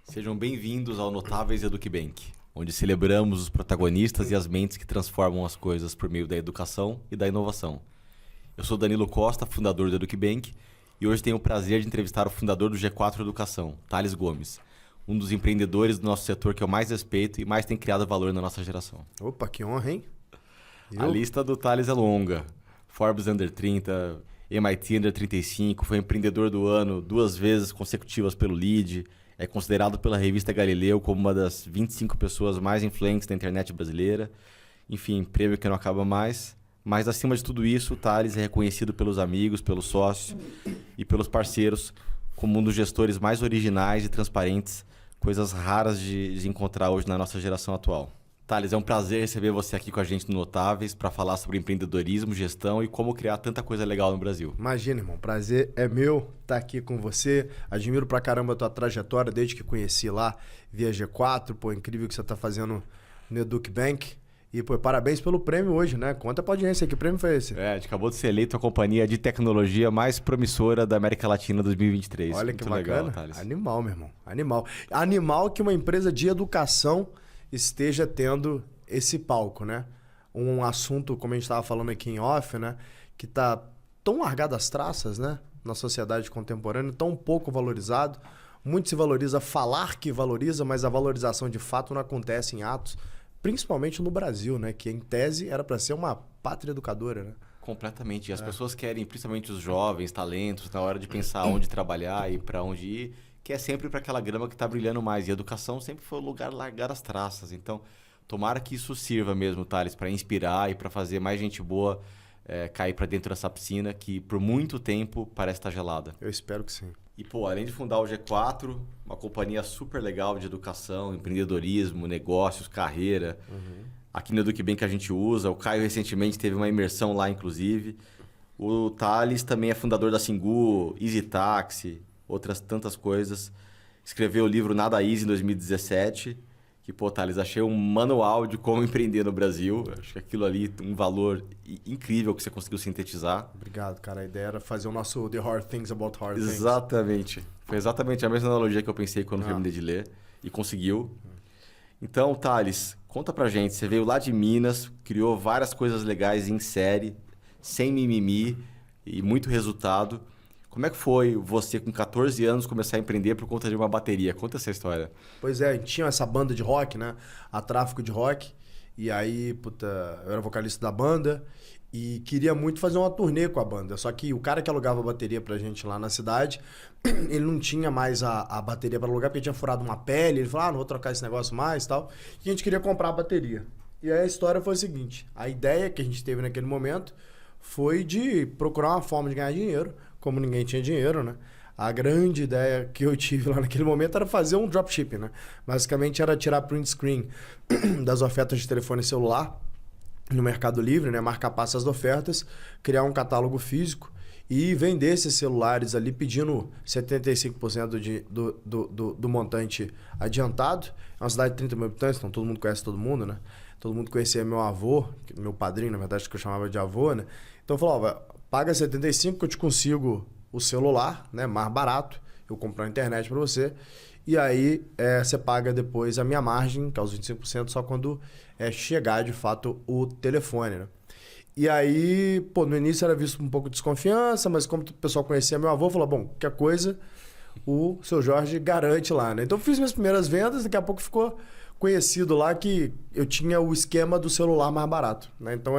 Sejam bem-vindos ao Notáveis EducBank, onde celebramos os protagonistas e as mentes que transformam as coisas por meio da educação e da inovação. Eu sou Danilo Costa, fundador do EducBank, e hoje tenho o prazer de entrevistar o fundador do G4 Educação, Thales Gomes, um dos empreendedores do nosso setor que eu mais respeito e mais tem criado valor na nossa geração. Opa, que honra, hein? A lista do Thales é longa. Forbes Under 30, MIT Under 35, foi empreendedor do ano 2 vezes consecutivas pelo LEAD, é considerado pela revista Galileu como uma das 25 pessoas mais influentes da internet brasileira. Enfim, prêmio que não acaba mais. Mas acima de tudo isso, o Thales é reconhecido pelos amigos, pelos sócios e pelos parceiros como um dos gestores mais originais e transparentes, coisas raras de encontrar hoje na nossa geração atual. Thales, é um prazer receber você aqui com a gente no Notáveis para falar sobre empreendedorismo, gestão e como criar tanta coisa legal no Brasil. Imagina, irmão. Prazer é meu estar aqui com você. Admiro pra caramba a tua trajetória desde que conheci lá via G4. Pô, incrível que você tá fazendo no EducBank. E, pô, parabéns pelo prêmio hoje, né? Conta pra audiência, que prêmio foi esse? A gente acabou de ser eleito a companhia de tecnologia mais promissora da América Latina 2023. Olha Muito que legal, bacana. Thales. Animal, meu irmão. Animal. Animal que uma empresa de educação esteja tendo esse palco, né? Um assunto, como a gente estava falando aqui em off, né? Que tá tão largado às traças, né? Na sociedade contemporânea, tão pouco valorizado. Muito se valoriza falar que valoriza, mas a valorização de fato não acontece em atos, principalmente no Brasil, né? Que em tese era para ser uma pátria educadora, né? Completamente. E as pessoas querem, principalmente os jovens, talentos, na hora de pensar onde trabalhar e para onde ir, que é sempre para aquela grama que está brilhando mais. E a educação sempre foi o lugar largar as traças. Então, tomara que isso sirva mesmo, Thales, para inspirar e para fazer mais gente boa cair para dentro dessa piscina que por muito tempo parece estar gelada. Eu espero que sim. E, pô, além de fundar o G4, uma companhia super legal de educação, empreendedorismo, negócios, carreira. Aqui no EducBank que a gente usa. O Caio recentemente teve uma imersão lá, inclusive. O Thales também é fundador da Singu, Easy Taxi, outras tantas coisas. Escreveu o livro Nada Easy em 2017. Que, pô, Thales, achei um manual de como empreender no Brasil. Acho que aquilo ali tem um valor incrível que você conseguiu sintetizar. Obrigado, cara. A ideia era fazer o nosso The Hard Things About Hard Things. Exatamente. Foi exatamente a mesma analogia que eu pensei quando terminei de ler. E conseguiu. Então, Thales, conta pra gente. Você veio lá de Minas, criou várias coisas legais em série, sem mimimi e muito resultado. Como é que foi você, com 14 anos, começar a empreender por conta de uma bateria? Conta essa história. Pois é, tinha essa banda de rock, né? A Tráfico de Rock. E aí, puta, eu era vocalista da banda e queria muito fazer uma turnê com a banda. Só que o cara que alugava a bateria pra gente lá na cidade, ele não tinha mais a bateria pra alugar, porque tinha furado uma pele. Ele falou, não vou trocar esse negócio mais e tal. E a gente queria comprar a bateria. E aí a história foi a seguinte, a ideia que a gente teve naquele momento foi de procurar uma forma de ganhar dinheiro, como ninguém tinha dinheiro, né? A grande ideia que eu tive lá naquele momento era fazer um dropshipping, né? Basicamente era tirar print screen das ofertas de telefone celular no Mercado Livre, né? Marcar passas das ofertas, criar um catálogo físico e vender esses celulares ali pedindo 75% do montante adiantado. É uma cidade de 30 mil habitantes, então todo mundo conhece todo mundo, né? Todo mundo conhecia meu avô, meu padrinho, na verdade, que eu chamava de avô, né? Então eu falava, paga 75 que eu te consigo o celular, né? Mais barato, eu compro a internet para você. E aí você paga depois a minha margem, que é os 25%, só quando chegar de fato o telefone, né? E aí, pô, no início era visto com um pouco de desconfiança, mas como o pessoal conhecia meu avô, falou, bom, qualquer coisa, o seu Jorge garante lá, né? Então eu fiz minhas primeiras vendas, daqui a pouco ficou conhecido lá que eu tinha o esquema do celular mais barato, né? Então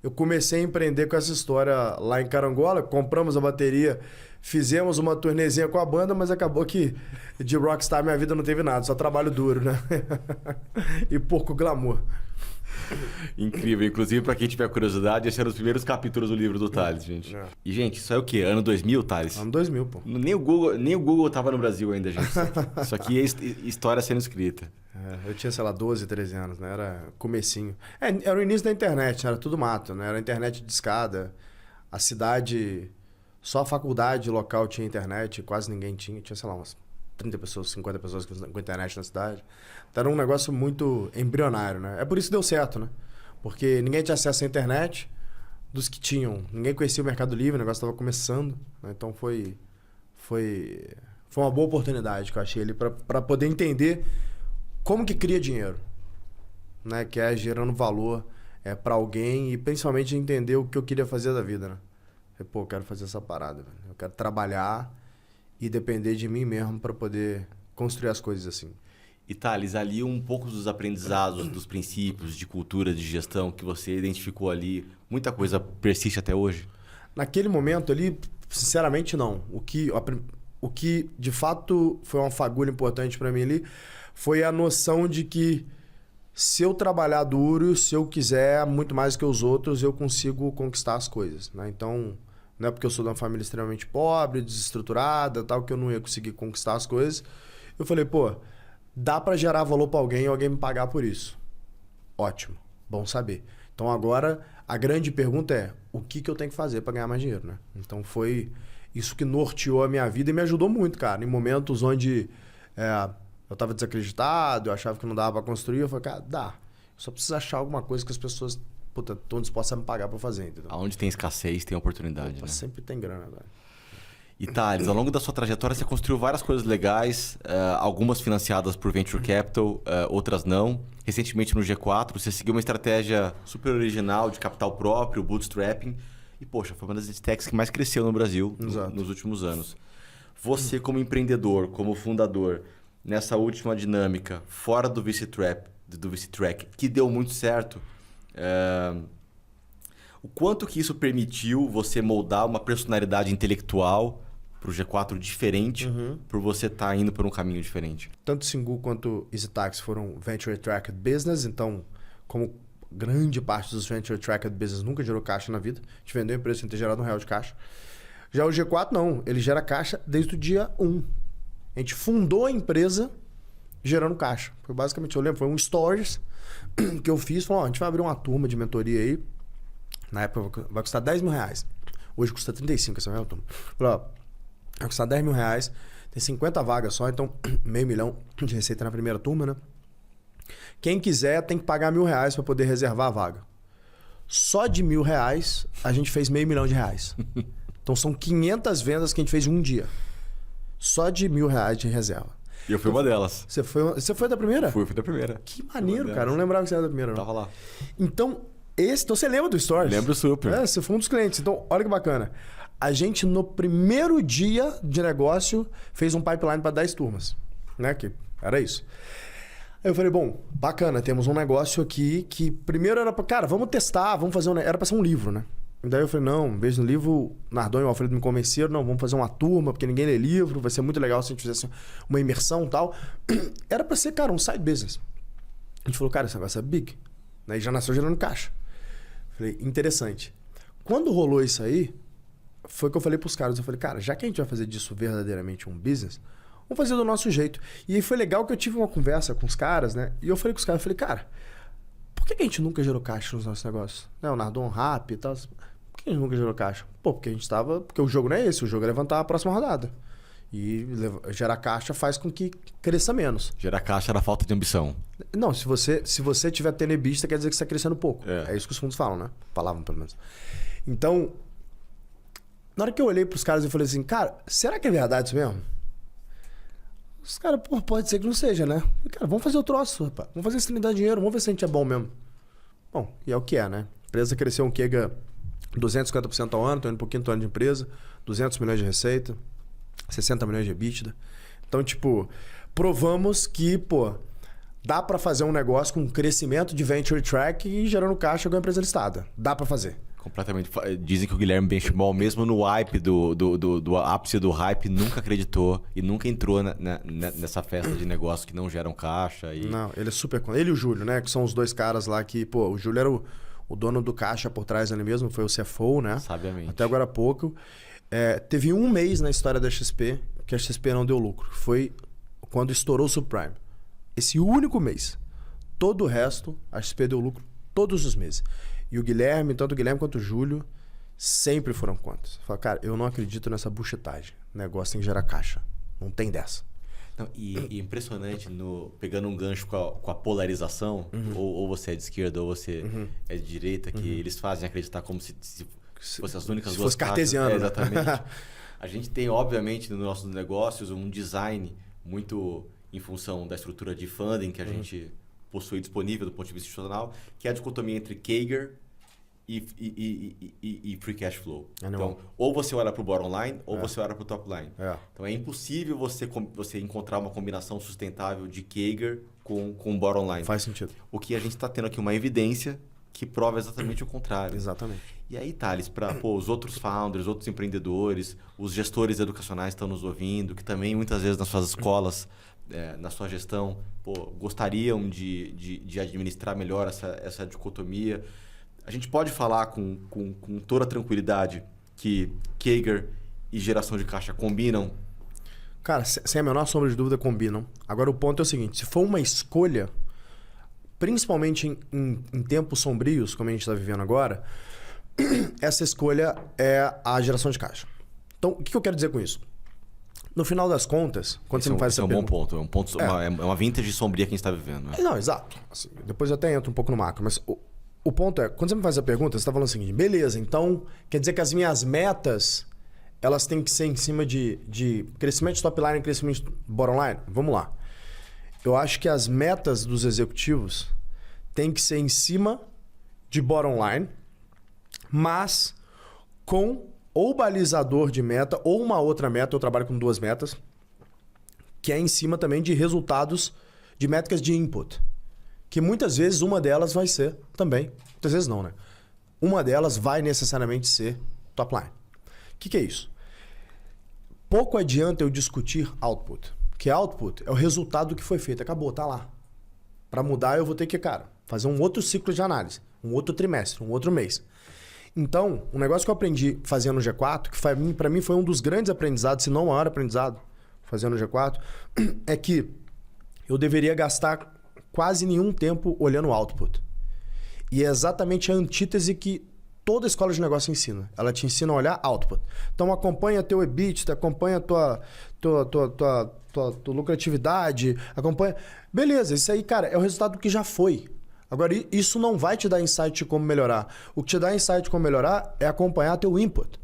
eu comecei a empreender com essa história lá em Carangola, compramos a bateria, fizemos uma turnezinha com a banda, mas acabou que de rockstar minha vida não teve nada, só trabalho duro, né? E pouco glamour. Incrível. Inclusive, para quem tiver curiosidade, esses eram os primeiros capítulos do livro do Thales, gente. E, gente, isso é o quê? Ano 2000, Thales? Ano 2000, pô. Nem o Google tava no Brasil ainda, gente. Isso aqui é história sendo escrita. Eu tinha, sei lá, 12, 13 anos, né? Era comecinho. Era o início da internet, né? Era tudo mato, né? Era internet de escada. A cidade... Só a faculdade local tinha internet, quase ninguém tinha. Tinha, sei lá, umas 30 pessoas, 50 pessoas com internet na cidade. Então era um negócio muito embrionário, né? É por isso que deu certo, né? Porque ninguém tinha acesso à internet dos que tinham. Ninguém conhecia o Mercado Livre, o negócio estava começando, né? Então foi Foi uma boa oportunidade que eu achei ali para poder entender como que cria dinheiro, né? Que é gerando valor para alguém e principalmente entender o que eu queria fazer da vida, né? Pô, eu quero fazer essa parada, velho. Eu quero trabalhar e depender de mim mesmo para poder construir as coisas assim. E Thales, ali um pouco dos aprendizados, dos princípios de cultura, de gestão que você identificou ali, muita coisa persiste até hoje? Naquele momento ali, sinceramente não. O que de fato foi uma fagulha importante para mim ali foi a noção de que se eu trabalhar duro, se eu quiser muito mais que os outros, eu consigo conquistar as coisas, né? Então, não é porque eu sou de uma família extremamente pobre, desestruturada, tal, que eu não ia conseguir conquistar as coisas. Eu falei, pô, dá para gerar valor para alguém e alguém me pagar por isso. Ótimo, bom saber. Então agora a grande pergunta é, o que eu tenho que fazer para ganhar mais dinheiro, né? Então foi isso que norteou a minha vida e me ajudou muito, cara. Em momentos onde eu estava desacreditado, eu achava que não dava para construir, eu falei, cara, dá. Eu só preciso achar alguma coisa que as pessoas estão dispostas a me pagar para fazer, entendeu? Aonde tem escassez, tem oportunidade, né? Sempre tem grana, velho. E Thales, ao longo da sua trajetória você construiu várias coisas legais, algumas financiadas por Venture Capital, outras não. Recentemente no G4 você seguiu uma estratégia super original de capital próprio, bootstrapping. E poxa, foi uma das techs que mais cresceu no Brasil nos últimos anos. Você como empreendedor, como fundador, nessa última dinâmica, fora do VC-Track, que deu muito certo, o quanto que isso permitiu você moldar uma personalidade intelectual para o G4 diferente, por você estar indo por um caminho diferente? Tanto Singu quanto EasyTax foram Venture Tracked Business, então, como grande parte dos Venture Tracked Business nunca gerou caixa na vida, a gente vendeu a empresa sem ter gerado R$1 de caixa. Já o G4 não, ele gera caixa desde o dia 1. A gente fundou a empresa gerando caixa. Foi basicamente, eu lembro, foi um stories que eu fiz, falou, a gente vai abrir uma turma de mentoria aí, na época vai custar R$10.000. Hoje custa 35, essa mesma turma. Falei, ó, vai custar R$10.000, tem 50 vagas só, então $500 mil de receita na primeira turma, né? Quem quiser tem que pagar R$1.000 para poder reservar a vaga. Só de R$1.000 a gente fez R$500 mil. Então são 500 vendas que a gente fez em um dia. Só de R$1.000 de reserva. E eu fui uma delas. Você foi da primeira? Fui da primeira. Que maneiro, cara. Eu não lembrava que você era da primeira, não. Tava lá. Então você lembra do Stories? Lembro super. Você foi um dos clientes. Então, olha que bacana. A gente, no primeiro dia de negócio, fez um pipeline para 10 turmas. Né? Que era isso. Aí eu falei, bom, bacana, temos um negócio aqui que primeiro era para, cara, vamos testar, vamos fazer era para ser um livro, né? E daí eu falei, não, em vez do livro, Nardon e o Alfredo me convenceram, não, vamos fazer uma turma, porque ninguém lê livro, vai ser muito legal se a gente fizesse uma imersão e tal. Era para ser, cara, um side business. A gente falou, cara, esse negócio é big. Daí já nasceu gerando caixa. Falei, interessante. Quando rolou isso aí, foi que eu falei pros caras, eu falei, cara, já que a gente vai fazer disso verdadeiramente um business, vamos fazer do nosso jeito. E aí foi legal que eu tive uma conversa com os caras, né? E eu falei com os caras, eu falei, cara, por que a gente nunca gerou caixa nos nossos negócios? Né? O Nardon, Rap e tal. Por que a gente nunca gerou caixa? Pô, porque a gente tava... Porque o jogo não é esse, o jogo é levantar a próxima rodada. E gerar caixa faz com que cresça menos. Gerar caixa era falta de ambição. Não, se você tiver tenebista, quer dizer que você está crescendo pouco. É isso que os fundos falam, né? Falavam, pelo menos. Então, na hora que eu olhei para os caras, eu falei assim, cara, será que é verdade isso mesmo? Os caras, pô, pode ser que não seja, né? Cara, vamos fazer o troço, rapaz. Vamos fazer isso que dar dinheiro, vamos ver se a gente é bom mesmo. Bom, e é o que é, né? A empresa cresceu um QEGA 250% ao ano, tô indo um pouquinho ano de empresa, 200 milhões de receita, 60 milhões de EBITDA. Então, tipo, provamos que, pô, dá para fazer um negócio com crescimento de venture track e gerando caixa com a empresa listada. Dá para fazer. Completamente. Dizem que o Guilherme Benchimol, mesmo no hype do ápice do hype, nunca acreditou e nunca entrou nessa festa de negócios que não geram caixa. Não, ele é super... Ele e o Júlio, né? Que são os dois caras lá que... Pô, o Júlio era o dono do caixa por trás dele mesmo, foi o CFO, né? Sabiamente. Até agora há pouco. Teve um mês na história da XP que a XP não deu lucro. Foi quando estourou o subprime. Esse único mês. Todo o resto, a XP deu lucro todos os meses. E o Guilherme, tanto o Guilherme quanto o Júlio, sempre foram contra. Falaram, cara, eu não acredito nessa buchetagem. O negócio tem que gerar caixa. Não tem dessa. Não, e impressionante, pegando um gancho com a polarização, ou você é de esquerda ou você é de direita, que eles fazem acreditar como se fossem as únicas se duas fosse cartesiano. Exatamente. A gente tem, obviamente, nos nossos negócios um design muito em função da estrutura de funding que a gente possui disponível do ponto de vista institucional, que é a dicotomia entre CAGR e free cash flow. Então, ou você olha para o bottom line, ou você olha para o top line. Então, é impossível você encontrar uma combinação sustentável de CAGR com bottom line. Faz sentido. O que a gente está tendo aqui uma evidência que prova exatamente o contrário. Exatamente. E aí, Thales, para os outros founders, outros empreendedores, os gestores educacionais estão nos ouvindo, que também muitas vezes nas suas escolas, na sua gestão, gostariam de administrar melhor essa dicotomia. A gente pode falar com toda tranquilidade que CAGR e geração de caixa combinam? Cara, sem a menor sombra de dúvida, combinam. Agora, o ponto é o seguinte, se for uma escolha, principalmente em tempos sombrios, como a gente está vivendo agora, essa escolha é a geração de caixa. Então, o que eu quero dizer com isso? No final das contas, quando você me faz essa pergunta... pergunta... É um bom ponto. É uma vintage sombria que a gente está vivendo. Né? Não, exato. Assim, depois eu até entro um pouco no macro, mas o ponto é, quando você me faz essa pergunta, você está falando o seguinte, beleza, então quer dizer que as minhas metas, elas têm que ser em cima de crescimento de top line e crescimento de bottom line? Vamos lá. Eu acho que as metas dos executivos têm que ser em cima de bottom line, mas com ou balizador de meta ou uma outra meta, eu trabalho com 2 metas, que é em cima também de resultados de métricas de input. Que muitas vezes uma delas vai ser também, muitas vezes não, né? Uma delas vai necessariamente ser top line. O que é isso? Pouco adianta eu discutir output. Que output é o resultado do que foi feito. Acabou, tá lá. Para mudar eu vou ter que, fazer um outro ciclo de análise, um outro trimestre, um outro mês. Então, um negócio que eu aprendi fazendo no G4, que para mim foi um dos grandes aprendizados, se não o maior aprendizado fazendo no G4, é que eu deveria gastar quase nenhum tempo olhando o output. E é exatamente a antítese que toda escola de negócio ensina. Ela te ensina a olhar output. Então, acompanha teu EBITDA, acompanha tua lucratividade, acompanha... Beleza, isso aí, é o resultado do que já foi. Agora, isso não vai te dar insight de como melhorar. O que te dá insight de como melhorar é acompanhar teu input.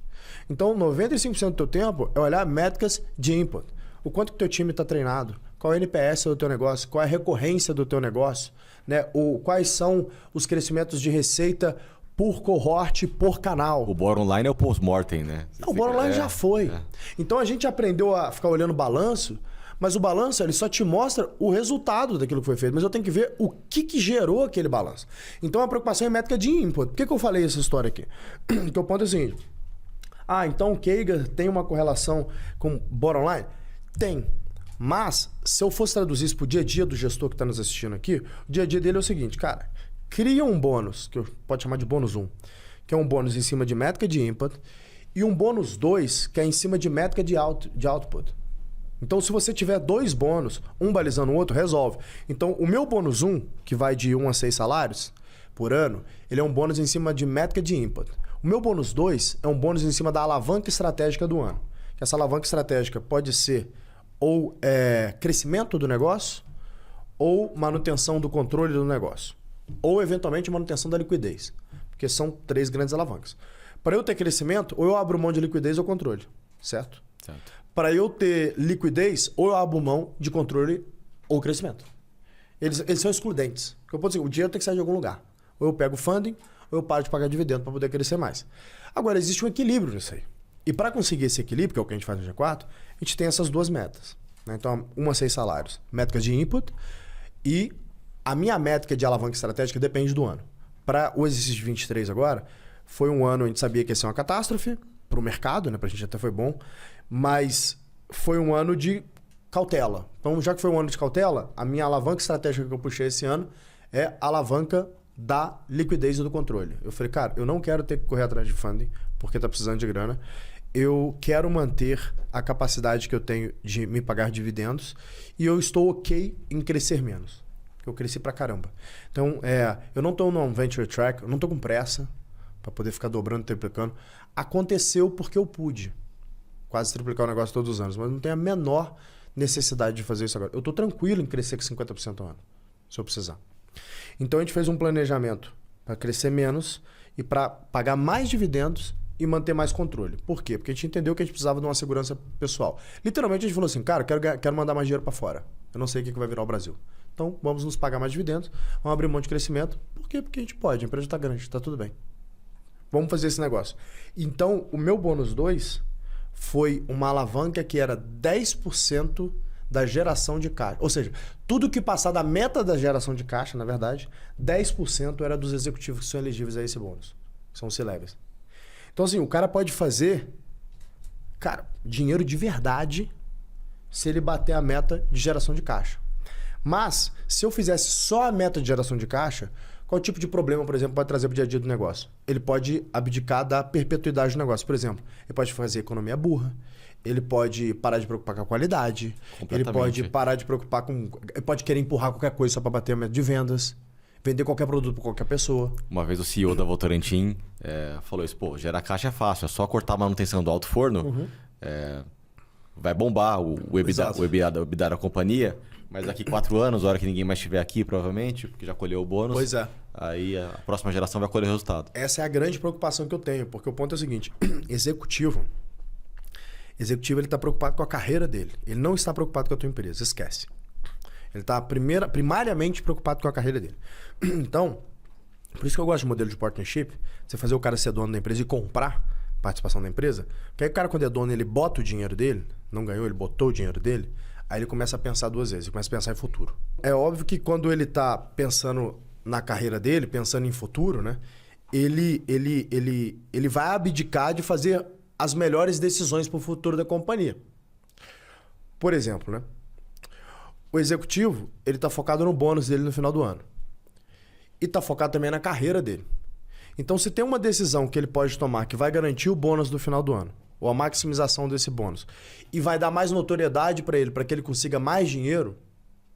Então, 95% do teu tempo é olhar métricas de input. O quanto que teu time está treinado, qual é o NPS do teu negócio, qual é a recorrência do teu negócio, né? Quais são os crescimentos de receita por cohort, por canal. O bottom line é o post-mortem, né? O bottom line já foi. Então, a gente aprendeu a ficar olhando o balanço, mas o balanço ele só te mostra o resultado daquilo que foi feito. Mas eu tenho que ver o que gerou aquele balanço. Então a preocupação é métrica de input. Por que eu falei essa história aqui? Porque o ponto é o seguinte. Então o CAGR tem uma correlação com bottom line? Tem. Mas se eu fosse traduzir isso para o dia a dia do gestor que está nos assistindo aqui, o dia a dia dele é o seguinte, cria um bônus, que eu pode chamar de bônus 1, que é um bônus em cima de métrica de input, e um bônus 2, que é em cima de métrica de output. Então, se você tiver 2 bônus, um balizando o outro, resolve. Então, o meu bônus 1, que vai de 1 a 6 salários por ano, ele é um bônus em cima de métrica de input. O meu bônus 2 é um bônus em cima da alavanca estratégica do ano. Que essa alavanca estratégica pode ser ou crescimento do negócio, ou manutenção do controle do negócio. Ou, eventualmente, manutenção da liquidez. Porque são 3 grandes alavancas. Para eu ter crescimento, ou eu abro mão de liquidez ou controle. Certo? Para eu ter liquidez, ou eu abro mão de controle ou crescimento. Eles são excludentes. Eu posso dizer, o dinheiro tem que sair de algum lugar. Ou eu pego funding, ou eu paro de pagar dividendo para poder crescer mais. Agora, existe um equilíbrio nisso aí. E para conseguir esse equilíbrio, que é o que a gente faz no G4, a gente tem essas 2 metas. Né? Então, 1 a 6 salários. Métricas de input e a minha métrica de alavanca estratégica depende do ano. Para o exercício de 23 agora, foi um ano onde a gente sabia que ia ser uma catástrofe para o mercado, né? Para a gente até foi bom, mas foi um ano de cautela. Então, já que foi um ano de cautela, a minha alavanca estratégica que eu puxei esse ano é a alavanca da liquidez e do controle. Eu falei, eu não quero ter que correr atrás de funding, porque está precisando de grana. Eu quero manter a capacidade que eu tenho de me pagar dividendos e eu estou ok em crescer menos. Eu cresci pra caramba. Então, eu não estou num venture track, eu não estou com pressa para poder ficar dobrando e triplicando. Aconteceu porque eu pude quase triplicar o negócio todos os anos, mas não tenho a menor necessidade de fazer isso agora. Eu estou tranquilo em crescer com 50% ao ano, se eu precisar. Então, a gente fez um planejamento para crescer menos e para pagar mais dividendos e manter mais controle. Por quê? Porque a gente entendeu que a gente precisava de uma segurança pessoal. Literalmente a gente falou assim, cara, quero mandar mais dinheiro para fora. Eu não sei o que vai virar o Brasil. Então vamos nos pagar mais dividendos, vamos abrir mão de crescimento. Por quê? Porque a gente pode, a empresa está grande, está tudo bem. Vamos fazer esse negócio. Então o meu bônus 2 foi uma alavanca que era 10% da geração de caixa. Ou seja, tudo que passar da meta da geração de caixa, na verdade, 10% era dos executivos que são elegíveis a esse bônus. São os C-Levels. Então, assim, o cara pode fazer, cara, dinheiro de verdade se ele bater a meta de geração de caixa. Mas, se eu fizesse só a meta de geração de caixa, qual tipo de problema, por exemplo, pode trazer para o dia a dia do negócio? Ele pode abdicar da perpetuidade do negócio. Por exemplo, ele pode fazer economia burra, ele pode parar de preocupar com a qualidade, ele pode parar de preocupar com... Ele pode querer empurrar qualquer coisa só para bater a meta de vendas, vender qualquer produto para qualquer pessoa. Uma vez o CEO da Votorantim falou isso, pô, gerar caixa é fácil, é só cortar a manutenção do alto forno, vai bombar o EBITDA da companhia, mas daqui 4 anos, a hora que ninguém mais estiver aqui, provavelmente, porque já colheu o bônus, pois é. Aí a próxima geração vai colher o resultado. Essa é a grande preocupação que eu tenho, porque o ponto é o seguinte, executivo ele está preocupado com a carreira dele, ele não está preocupado com a tua empresa, esquece. Ele está primariamente preocupado com a carreira dele. Então, por isso que eu gosto de modelo de partnership, você fazer o cara ser dono da empresa e comprar participação da empresa, porque aí o cara quando é dono, ele bota o dinheiro dele, não ganhou, ele botou o dinheiro dele, aí ele começa a pensar 2 vezes, ele começa a pensar em futuro. É óbvio que quando ele está pensando na carreira dele, pensando em futuro, né, ele vai abdicar de fazer as melhores decisões para o futuro da companhia. Por exemplo, né? O executivo, ele está focado no bônus dele no final do ano. E está focado também na carreira dele. Então, se tem uma decisão que ele pode tomar que vai garantir o bônus do final do ano, ou a maximização desse bônus, e vai dar mais notoriedade para que ele consiga mais dinheiro,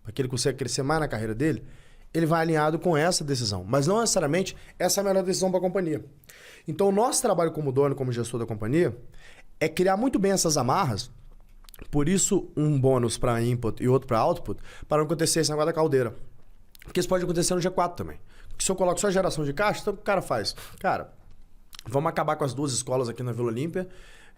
para que ele consiga crescer mais na carreira dele, ele vai alinhado com essa decisão. Mas não necessariamente essa é a melhor decisão para a companhia. Então, o nosso trabalho como dono, como gestor da companhia, é criar muito bem essas amarras. Por isso, um bônus para input e outro para output, para não acontecer esse negócio da caldeira. Porque isso pode acontecer no G4 também. Porque se eu coloco só geração de caixa, então o que o cara faz? Cara, vamos acabar com as 2 escolas aqui na Vila Olímpia,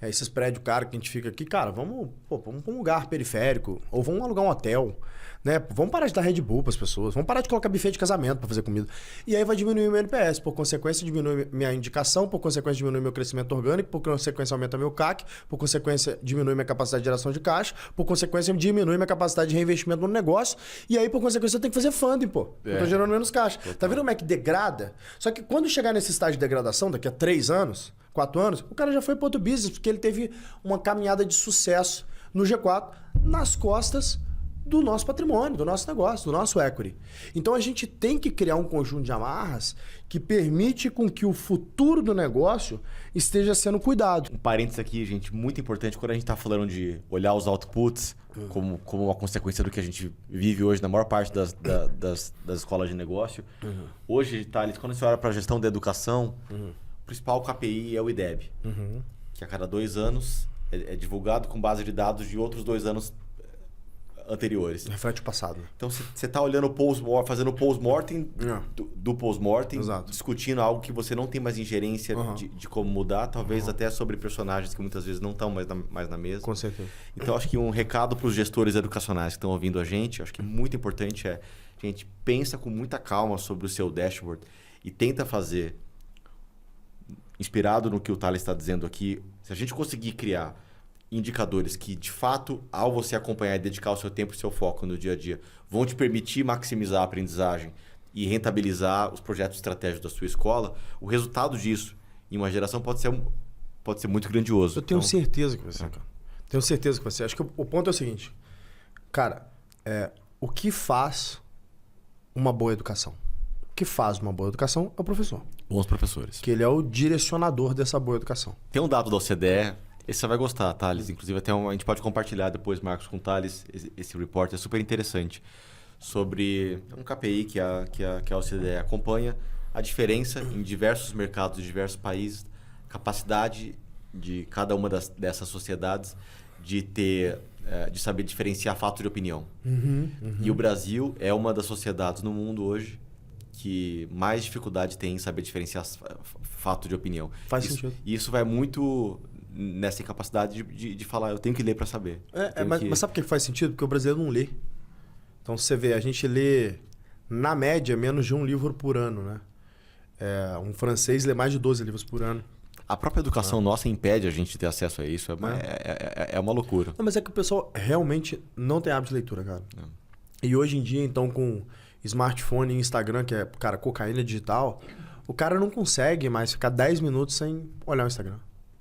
esses prédios caros que a gente fica aqui, cara, vamos para um lugar periférico, ou vamos alugar um hotel, né? Vamos parar de dar Red Bull para as pessoas, vamos parar de colocar buffet de casamento para fazer comida. E aí vai diminuir o meu NPS, por consequência diminui minha indicação, por consequência diminui meu crescimento orgânico, por consequência aumenta meu CAC, por consequência diminui minha capacidade de geração de caixa, por consequência diminui minha capacidade de reinvestimento no negócio, e aí por consequência eu tenho que fazer funding, pô. Eu tô gerando menos caixa. Total. Tá vendo como é que degrada? Só que quando chegar nesse estágio de degradação, daqui a 3 anos, 4 anos, o cara já foi para outro business, porque ele teve uma caminhada de sucesso no G4 nas costas do nosso patrimônio, do nosso negócio, do nosso equity. Então a gente tem que criar um conjunto de amarras que permite com que o futuro do negócio esteja sendo cuidado. Um parênteses aqui, gente, muito importante quando a gente está falando de olhar os outputs como uma consequência do que a gente vive hoje na maior parte das escolas de negócio. Hoje, Thales, quando você olha para a gestão da educação, o principal KPI é o IDEB, que a cada 2 anos é divulgado com base de dados de outros 2 anos anteriores. Reflete o passado. Então, você está olhando fazendo o post-mortem do post-mortem, discutindo algo que você não tem mais ingerência de como mudar, talvez até sobre personagens que muitas vezes não estão mais na mesa. Com certeza. Então, acho que um recado para os gestores educacionais que estão ouvindo a gente, acho que é muito importante gente, pensa com muita calma sobre o seu dashboard e tenta fazer, inspirado no que o Thales está dizendo aqui, se a gente conseguir criar indicadores que, de fato, ao você acompanhar e dedicar o seu tempo e o seu foco no dia a dia, vão te permitir maximizar a aprendizagem e rentabilizar os projetos estratégicos da sua escola, o resultado disso em uma geração pode ser muito grandioso. Eu tenho certeza que vai ser, cara. Tenho certeza que vai ser. Acho que o ponto é o seguinte. Cara, o que faz uma boa educação? O que faz uma boa educação é o professor. Bons professores. Que ele é o direcionador dessa boa educação. Tem um dado da OCDE... Esse você vai gostar, Thales. Inclusive, até a gente pode compartilhar depois, Marcos, com o Thales, esse report. É super interessante. Sobre um KPI que a OCDE acompanha a diferença em diversos mercados de diversos países, capacidade de cada uma dessas sociedades de saber diferenciar fato de opinião. E o Brasil é uma das sociedades no mundo hoje que mais dificuldade tem em saber diferenciar fato de opinião. Faz sentido. E isso vai muito nessa incapacidade de falar, eu tenho que ler para saber. Mas sabe por que faz sentido? Porque o brasileiro não lê. Então, você vê, a gente lê, na média, menos de um livro por ano, né? Um francês lê mais de 12 livros por ano. A própria educação nossa impede a gente ter acesso a isso. É uma loucura. Não, mas é que o pessoal realmente não tem hábito de leitura, cara. E hoje em dia, então, com smartphone e Instagram, que é, cara, cocaína digital, o cara não consegue mais ficar 10 minutos sem olhar o Instagram,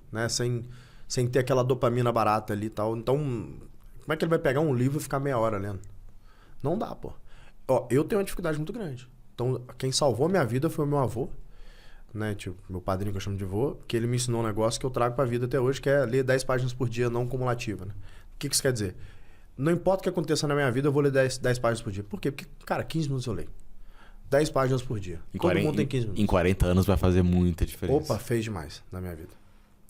né? Sem ter aquela dopamina barata ali e tal. Então, como é que ele vai pegar um livro e ficar meia hora lendo? Não dá, pô. Ó, eu tenho uma dificuldade muito grande. Então, quem salvou a minha vida foi o meu avô, né? Tipo, meu padrinho, que eu chamo de avô, que ele me ensinou um negócio que eu trago pra vida até hoje, que é ler 10 páginas por dia, não cumulativa, né? O que isso quer dizer? Não importa o que aconteça na minha vida, eu vou ler 10 páginas por dia. Por quê? Porque, cara, 15 minutos eu leio. 10 páginas por dia. Todo mundo tem 15 minutos. Em 40 anos vai fazer muita diferença. Opa, fez demais na minha vida.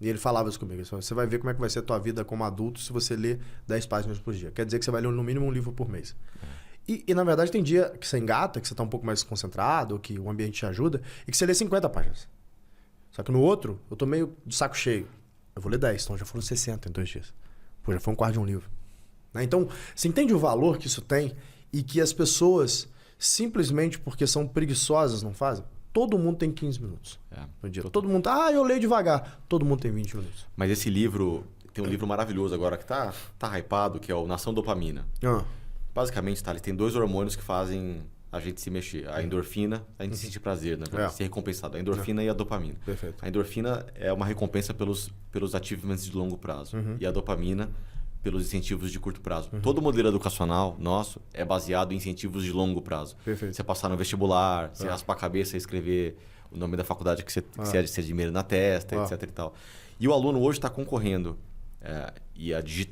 E ele falava isso comigo. Você vai ver como é que vai ser a tua vida como adulto se você ler 10 páginas por dia. Quer dizer que você vai ler no mínimo um livro por mês. E na verdade tem dia que você engata, que você tá um pouco mais concentrado, ou que o ambiente te ajuda, e que você lê 50 páginas. Só que no outro, eu tô meio de saco cheio. Eu vou ler 10, então já foram 60 em 2 dias. Pô, já foi um quarto de um livro. Né? Então, você entende o valor que isso tem e que as pessoas, simplesmente porque são preguiçosas, não fazem? Todo mundo tem 15 minutos no dia. Todo mundo, eu leio devagar. Todo mundo tem 20 minutos. Mas esse livro, tem um livro maravilhoso agora que tá hypado, que é o Nação Dopamina. Basicamente, ele tem 2 hormônios que fazem a gente se mexer. A endorfina, a gente sentir prazer, né? Ser recompensado. A endorfina e a dopamina. Perfeito. A endorfina é uma recompensa pelos achievements de longo prazo. E a dopamina pelos incentivos de curto prazo. Todo modelo educacional nosso é baseado em incentivos de longo prazo. Perfeito. Você passar no vestibular, você raspar a cabeça e escrever o nome da faculdade que você admira na testa, etc. E tal. E o aluno hoje está concorrendo.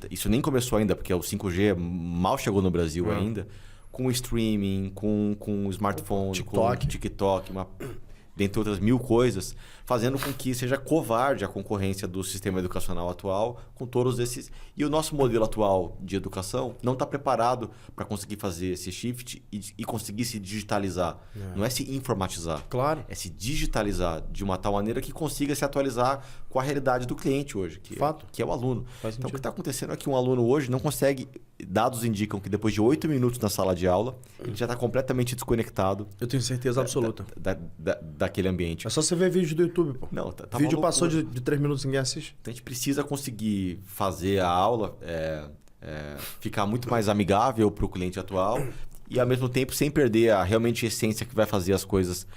Isso nem começou ainda, porque o 5G mal chegou no Brasil ainda, com o streaming, com o smartphone, com o TikTok, dentre outras 1000 coisas, fazendo com que seja covarde a concorrência do sistema educacional atual com todos esses... E o nosso modelo atual de educação não está preparado para conseguir fazer esse shift e conseguir se digitalizar. Não é se informatizar. Claro. É se digitalizar de uma tal maneira que consiga se atualizar com a realidade do cliente hoje, que é o aluno. Então, o que está acontecendo é que um aluno hoje não consegue... Dados indicam que depois de 8 minutos na sala de aula, ele já está completamente desconectado. Eu tenho certeza absoluta. Daquele ambiente. É só você ver vídeo do YouTube, pô. Não, tá vídeo passou de 3 minutos e ninguém assiste. Então a gente precisa conseguir fazer a aula ficar muito mais amigável para o cliente atual e, ao mesmo tempo, sem perder a realmente essência que vai fazer as coisas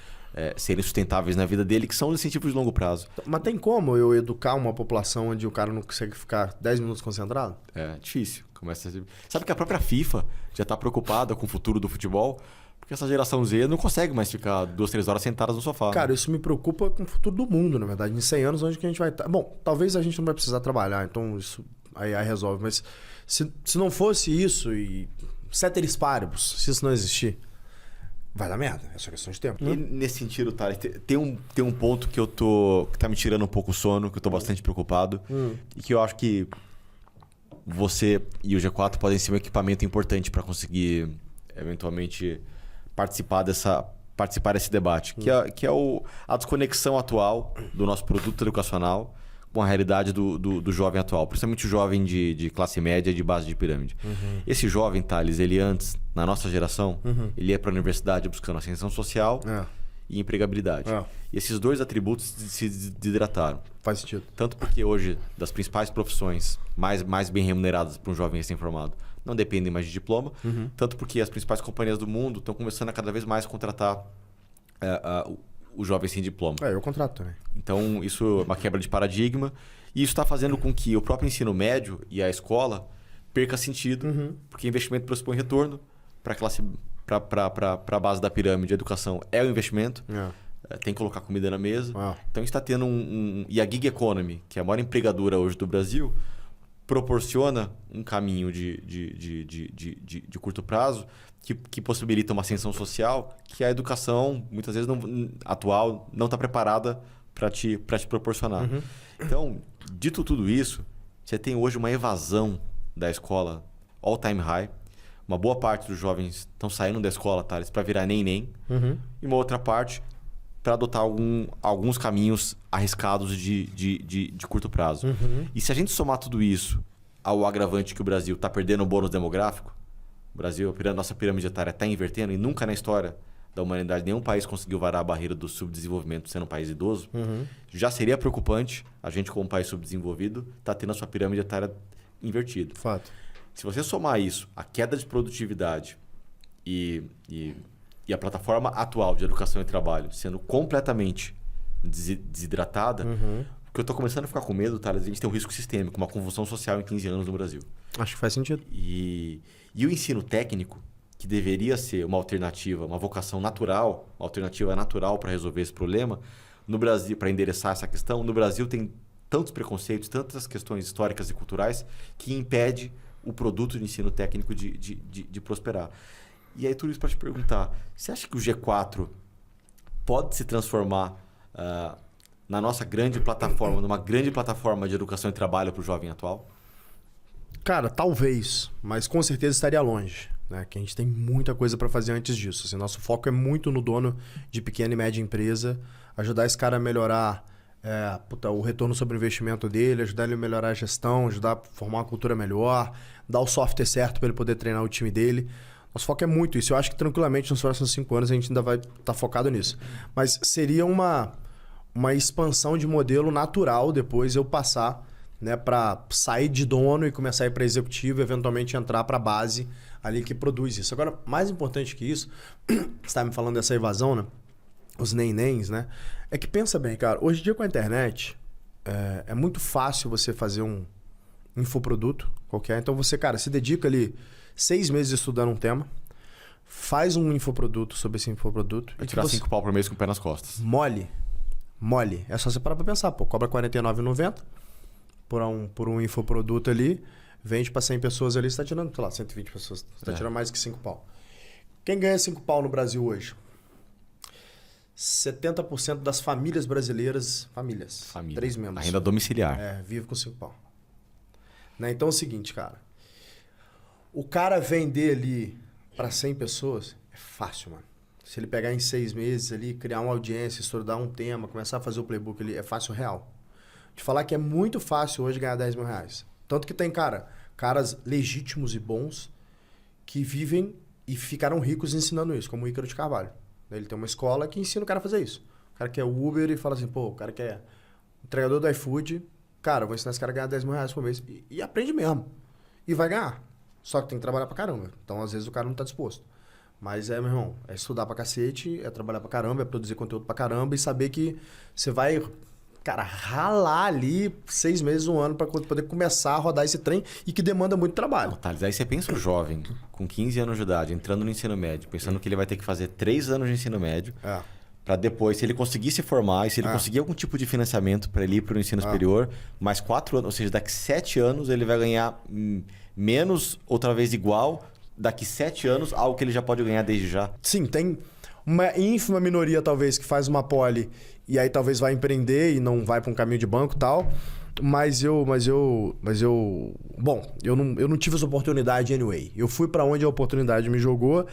serem sustentáveis na vida dele, que são os incentivos de longo prazo. Mas tem como eu educar uma população onde o cara não consegue ficar 10 minutos concentrado? É difícil. Sabe que a própria FIFA já está preocupada com o futuro do futebol? Porque essa geração Z não consegue mais ficar 2, 3 horas sentadas no sofá. Cara, isso me preocupa com o futuro do mundo, na verdade. Em 100 anos, onde que a gente vai estar? Bom, talvez a gente não vai precisar trabalhar, então isso aí resolve. Mas se não fosse isso e ceteris paribus, se isso não existir, vai dar merda. É só questão de tempo. E nesse sentido, Thales, tem um ponto que tá me tirando um pouco o sono, que eu tô bastante preocupado. E que eu acho que você e o G4 podem ser um equipamento importante para conseguir, eventualmente, participar desse debate. Que é a desconexão atual do nosso produto educacional com a realidade do jovem atual. Principalmente o jovem de classe média, de base de pirâmide. Esse jovem, Thales, ele antes, na nossa geração, ele ia para a universidade buscando ascensão social e empregabilidade. E esses 2 atributos se desidrataram. Faz sentido. Tanto porque hoje, das principais profissões mais bem remuneradas para um jovem recém-formado, não dependem mais de diploma. Tanto porque as principais companhias do mundo estão começando a cada vez mais contratar o jovem sem diploma. Eu contrato também. Então, isso é uma quebra de paradigma. E isso está fazendo com que o próprio ensino médio e a escola perca sentido, porque investimento pressupõe retorno para a base da pirâmide. A educação é o investimento. Tem que colocar comida na mesa. Então, a gente está tendo E a gig economy, que é a maior empregadora hoje do Brasil, proporciona um caminho de curto prazo que possibilita uma ascensão social que a educação, muitas vezes, atual, não está preparada para te proporcionar. Então, dito tudo isso, você tem hoje uma evasão da escola all-time high, uma boa parte dos jovens estão saindo da escola, Thales, para virar nem. E uma outra parte para adotar alguns caminhos arriscados de curto prazo. E se a gente somar tudo isso ao agravante que o Brasil está perdendo o bônus demográfico, o Brasil, a nossa pirâmide etária está invertendo e nunca na história da humanidade nenhum país conseguiu varar a barreira do subdesenvolvimento sendo um país idoso, já seria preocupante a gente como um país subdesenvolvido tá tendo a sua pirâmide etária invertida. Fato. Se você somar isso, a queda de produtividade e a plataforma atual de educação e trabalho sendo completamente desidratada, porque eu estou começando a ficar com medo, Thales, a gente tem um risco sistêmico, uma convulsão social em 15 anos no Brasil. Acho que faz sentido. E o ensino técnico, que deveria ser uma alternativa, uma vocação natural, uma alternativa natural para resolver esse problema, no Brasil, para endereçar essa questão, no Brasil tem tantos preconceitos, tantas questões históricas e culturais que impede o produto de ensino técnico de prosperar. E aí tudo isso para te perguntar, você acha que o G4 pode se transformar na nossa grande plataforma, numa grande plataforma de educação e trabalho para o jovem atual? Cara, talvez, mas com certeza estaria longe. Né? Que a gente tem muita coisa para fazer antes disso. Assim, nosso foco é muito no dono de pequena e média empresa, ajudar esse cara a melhorar o retorno sobre o investimento dele, ajudar ele a melhorar a gestão, ajudar a formar uma cultura melhor, dar o software certo para ele poder treinar o time dele. Nosso foco é muito isso. Eu acho que tranquilamente nos próximos 5 anos a gente ainda vai estar focado nisso. Mas seria uma expansão de modelo natural depois eu passar, né, para sair de dono e começar a ir para executivo e eventualmente entrar para a base ali que produz isso. Agora, mais importante que isso, você está me falando dessa evasão, né? Os nenéns, né? É que pensa bem, cara, hoje em dia com a internet é muito fácil você fazer um infoproduto qualquer. Então você, cara, se dedica ali 6 meses estudando um tema, faz um infoproduto sobre esse infoproduto. Vai tirar 5 pau por mês com o pé nas costas. Mole. É só você parar pra pensar, pô, cobra R$ 49,90 por um infoproduto ali, vende para 100 pessoas ali, você tá tirando, sei lá, 120 pessoas. Você tá tirando mais que 5 pau. Quem ganha 5 pau no Brasil hoje? 70% das famílias brasileiras, famílias, 3 membros. A renda domiciliar. Vive com 5 pau. Né? Então é o seguinte, cara. O cara vender ali para 100 pessoas é fácil, mano. Se ele pegar em 6 meses ali, criar uma audiência, estudar um tema, começar a fazer o playbook ali, é fácil real. De falar que é muito fácil hoje ganhar R$10 mil. Tanto que tem, caras legítimos e bons que vivem e ficaram ricos ensinando isso, como o Ícaro de Carvalho. Ele tem uma escola que ensina o cara a fazer isso. O cara que é Uber e fala assim, pô, o cara que é entregador do iFood, cara, eu vou ensinar esse cara a ganhar R$10 mil por mês. E aprende mesmo. E vai ganhar. Só que tem que trabalhar pra caramba. Então, às vezes, o cara não tá disposto. Mas meu irmão, é estudar pra cacete, é trabalhar pra caramba, é produzir conteúdo pra caramba e saber que você vai, cara, ralar ali 6 meses, 1 ano pra poder começar a rodar esse trem e que demanda muito trabalho. Thales, aí você pensa o jovem com 15 anos de idade, entrando no ensino médio, pensando que ele vai ter que fazer 3 anos de ensino médio para depois, se ele conseguir se formar e se ele conseguir algum tipo de financiamento para ele ir para o ensino superior, mais 4 anos, ou seja, daqui 7 anos ele vai ganhar menos, outra vez igual, daqui 7 anos, algo que ele já pode ganhar desde já. Sim, tem uma ínfima minoria talvez que faz uma poli e aí talvez vai empreender e não vai para um caminho de banco e tal. Mas eu não tive essa oportunidade anyway. Eu fui para onde a oportunidade me jogou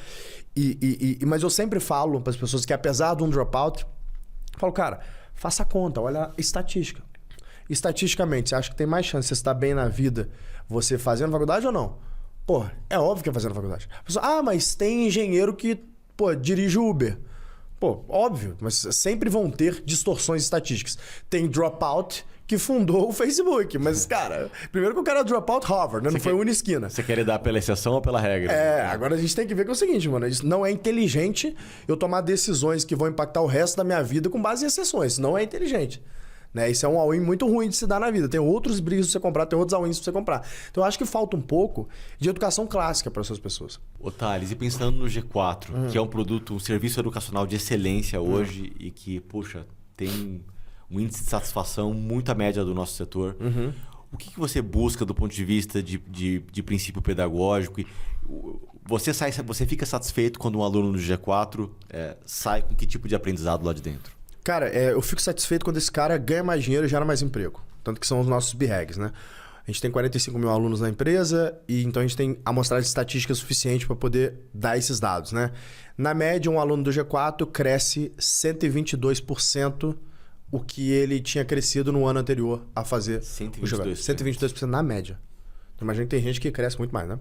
mas eu sempre falo para as pessoas que apesar de um dropout, eu falo, cara, faça a conta, olha a estatística. Estatisticamente, você acha que tem mais chance de você estar bem na vida você fazendo faculdade ou não? Pô, é óbvio que é fazendo faculdade. A pessoa, mas tem engenheiro que, dirige Uber. Pô, óbvio, mas sempre vão ter distorções estatísticas. Tem dropout que fundou o Facebook. Mas, cara, primeiro que o cara é dropout Harvard, né? Não foi uma esquina. Você quer lidar pela exceção ou pela regra? Agora a gente tem que ver que é o seguinte, mano. Isso não é inteligente eu tomar decisões que vão impactar o resto da minha vida com base em exceções. Não é inteligente. Né? Isso é um all-in muito ruim de se dar na vida. Tem outros brilhos pra você comprar, tem outros all-ins pra você comprar. Então eu acho que falta um pouco de educação clássica para essas pessoas. Ô Thales, e pensando no G4, que é um produto, um serviço educacional de excelência hoje e que, poxa, tem um índice de satisfação muito à média do nosso setor. O que você busca do ponto de vista de princípio pedagógico? Você fica satisfeito quando um aluno do G4 sai com que tipo de aprendizado lá de dentro? Cara, eu fico satisfeito quando esse cara ganha mais dinheiro e gera mais emprego. Tanto que são os nossos BREGs, né? A gente tem 45 mil alunos na empresa e então a gente tem amostragem estatística suficiente para poder dar esses dados, né? Na média, um aluno do G4 cresce 122% o que ele tinha crescido no ano anterior a fazer 122%. o G4. 122% na média. Então, imagina que tem gente que cresce muito mais, né?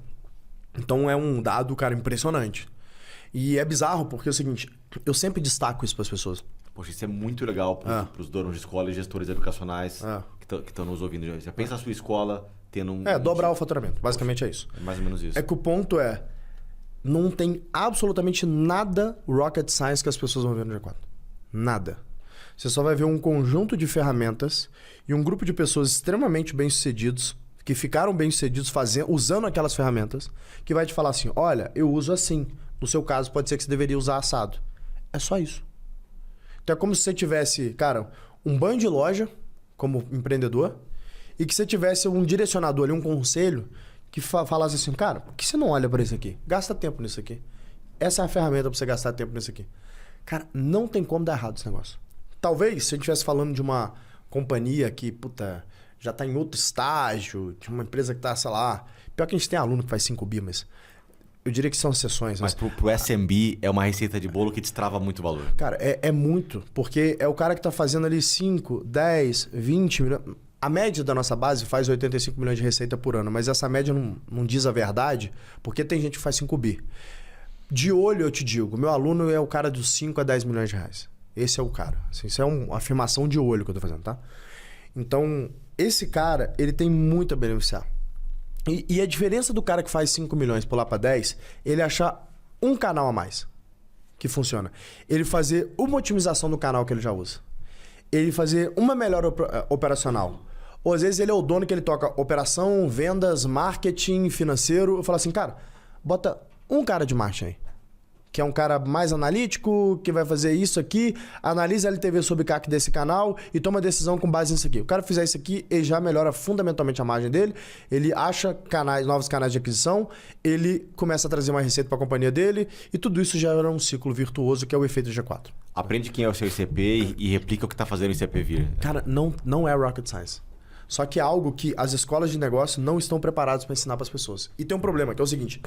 Então é um dado, cara, impressionante. E é bizarro porque é o seguinte, eu sempre destaco isso para as pessoas. Poxa, isso é muito legal para os donos de escola e gestores educacionais que estão nos ouvindo. Já pensa a sua escola tendo um... dobrar o faturamento. Basicamente é isso. É mais ou menos isso. É que o ponto é, não tem absolutamente nada rocket science que as pessoas vão ver no G4. Nada. Você só vai ver um conjunto de ferramentas e um grupo de pessoas extremamente bem-sucedidos, que ficaram bem-sucedidos usando aquelas ferramentas, que vai te falar assim, olha, eu uso assim. No seu caso, pode ser que você deveria usar assado. É só isso. Então é como se você tivesse, cara, um banho de loja como empreendedor e que você tivesse um direcionador ali, um conselho que falasse assim, cara, por que você não olha para isso aqui? Gasta tempo nisso aqui. Essa é a ferramenta para você gastar tempo nisso aqui. Cara, não tem como dar errado esse negócio. Talvez, se a gente estivesse falando de uma companhia que, puta, já está em outro estágio, de uma empresa que está, sei lá... Pior que a gente tem aluno que faz 5 bi, mas... Eu diria que são exceções. Mas pro SMB é uma receita de bolo que destrava muito valor. Cara, é muito. Porque é o cara que está fazendo ali 5, 10, 20 milhões... A média da nossa base faz 85 milhões de receita por ano. Mas essa média não diz a verdade, porque tem gente que faz 5 bi. De olho, eu te digo, meu aluno é o cara dos 5 a 10 milhões de reais. Esse é o cara. Assim, isso é uma afirmação de olho que eu tô fazendo, tá? Então, esse cara, ele tem muito a beneficiar. E a diferença do cara que faz 5 milhões pular para 10, ele achar um canal a mais que funciona. Ele fazer uma otimização do canal que ele já usa. Ele fazer uma melhor operacional. Ou às vezes ele é o dono que ele toca operação, vendas, marketing, financeiro. Eu falo assim, cara, bota um cara de marketing aí. Que é um cara mais analítico, que vai fazer isso aqui, analisa a LTV sobre CAC desse canal e toma decisão com base nisso aqui. O cara fizer isso aqui, ele já melhora fundamentalmente a margem dele, ele acha novos canais de aquisição, ele começa a trazer mais receita para a companhia dele e tudo isso gera um ciclo virtuoso que é o efeito G4. Aprende quem é o seu ICP e replica o que está fazendo o ICP vir. Cara, não é rocket science. Só que é algo que as escolas de negócio não estão preparadas para ensinar para as pessoas. E tem um problema, que é o seguinte,